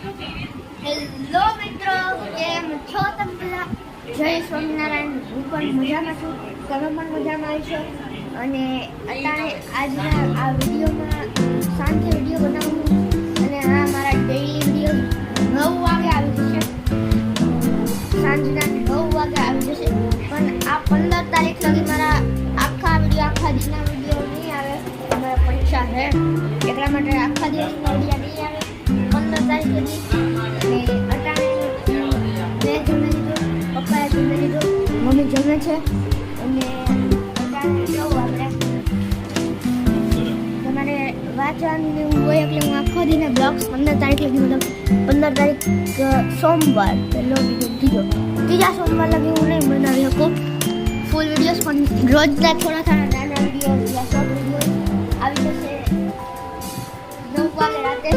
Hello મિત્રો, કેમ છો તમે બધા? જય સ્વામિનારાયણ. હું પણ મજામાં છું, તમે પણ મજામાં છો. અને અત્યારે આજના આ વિડીયોમાં સાંજે વિડીયો બનાવું અને આ મારા ડેઈલી વિડીયો 9 વાગે આવી જશે. સાંજના 9 વાગે આવી જશે. પણ આ 15 તારીખ લગી મારા આખા દિનના વિડીયો નહીં આવે. મારા પરીક્ષા છે એટલા માટે આખા દિવસના વિડીયો નહીં આવે 15 તારીખ લગી. પપ્પાએ જમી લીધું, મમ્મી જમે છે અને આપણે તમારે વાંચવાની હોય એટલે હું આખો દિને બ્લોગ્સ 15 તારીખ લગી, મતલબ 15 તારીખ સોમવાર પહેલો ત્રીજા સોમવાર લગી હું નહીં બનાવી શકું ફૂલ વિડીયોઝ, પણ રોજના થોડા નાના વિડીયો યા શોર્ટ વિડીયો આવી જશે 9 વાગે રાતે.